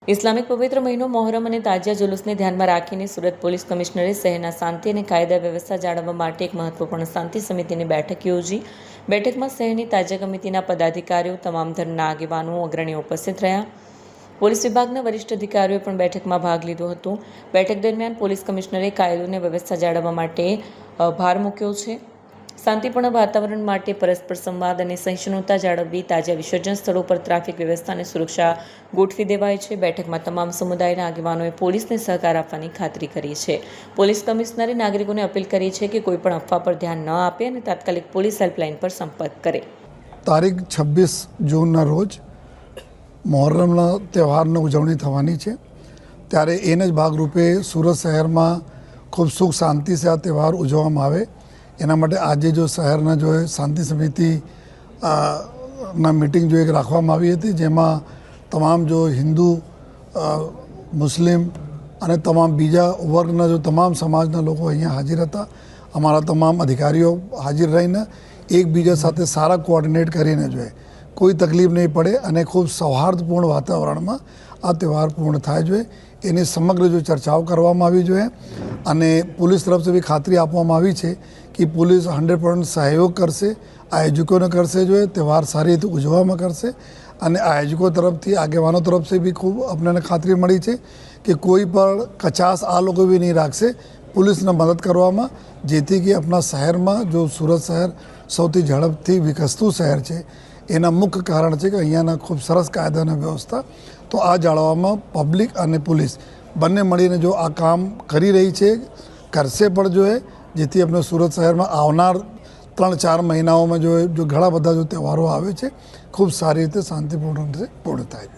Islamic પવિત્ર મહિનો મોહરમ અને તાજિયા જુલુસને ધ્યાનમાં રાખીને સુરત પોલીસ કમિશનરે શહેરના શાંતિ અને કાયદા વ્યવસ્થા જાળવવા માટે એક મહત્વપૂર્ણ શાંતિ સમિતિની બેઠક યોજી। બેઠકમાં શહેરની તાજિયા કમિટીના પદાધિકારીઓ, તમામ ધર્મના આગેવાનો, અગ્રણીઓ ઉપસ્થિત રહ્યા। પોલીસ વિભાગના વરિષ્ઠ અધિકારીઓએ પણ બેઠકમાં ભાગ લીધો હતો। બેઠક દરમિયાન પોલીસ કમિશનરે કાયદો અને વ્યવસ્થા જાળવવા માટે ભાર મૂક્યો છે। શાંતિપૂર્ણ વાતાવરણ માટે પરસ્પર સંવાદ અને સહિષ્ણુતા જાળવવી, તાજિયા વિસર્જન સ્થળો પર ટ્રાફિક વ્યવસ્થા અને સુરક્ષા ગોઠવી દેવાઈ છે। બેઠકમાં તમામ સમુદાયના આગેવાનોએ પોલીસને સહકાર આપવાની ખાતરી કરી છે। પોલીસ કમિશનરે નાગરિકોને અપીલ કરી છે કે કોઈ પણ અફવા પર ધ્યાન ન આપે અને તાત્કાલિક પોલીસ હેલ્પલાઇન પર સંપર્ક કરે। તારીખ 26 જૂનના રોજ મોહરમના તહેવારની ઉજવણી થવાની છે, ત્યારે એને જ ભાગરૂપે સુરત શહેરમાં ખૂબ સુખ શાંતિથી આ તહેવાર ઉજવવામાં આવે એના માટે આજે જો શહેરના જો શાંતિ સમિતિ ના મીટિંગ જો એક રાખવામાં આવી હતી, જેમાં તમામ જો હિન્દુ, મુસ્લિમ અને તમામ બીજા વર્ગના જો તમામ સમાજના લોકો અહીંયા હાજર હતા। અમારા તમામ અધિકારીઓ હાજર રહીને એકબીજા સાથે સારા કોઓર્ડિનેટ કરીને જોઈએ કોઈ તકલીફ નહીં પડે અને ખૂબ સૌહાર્દપૂર્ણ વાતાવરણમાં આ તહેવાર પૂર્ણ થાય જોઈએ એની સમગ્ર જો ચર્ચાઓ કરવામાં આવી જોઈએ। અને પોલીસ તરફથી બી ખાતરી આપવામાં આવી છે કે પોલીસ 100% સહયોગ કરશે, આયોજકોને કરશે જોઈએ, તહેવાર સારી રીતે ઉજવવામાં કરશે। અને આયોજકો તરફથી, આગેવાનો તરફથી બી ખૂબ આપણને ખાતરી મળી છે કે કોઈ પણ કચાશ આ લોકો બી નહીં રાખશે પોલીસને મદદ કરવામાં, જેથી કે આપણા શહેરમાં જો સુરત શહેર સૌથી ઝડપથી વિકસતું શહેર છે એના મુખ્ય કારણ છે કે અહીંયાના ખૂબ સરસ કાયદા અને વ્યવસ્થા તો આ જાળવવામાં પબ્લિક અને પોલીસ બંને મળીને જો આ કામ કરી રહી છે, કરશે પણ જોઈએ, જેથી આપણે સુરત શહેરમાં આવનાર 3-4 મહિનાઓમાં જો ઘણા બધા જો તહેવારો આવે છે ખૂબ સારી રીતે શાંતિપૂર્ણ રીતે પૂર્ણ થાય।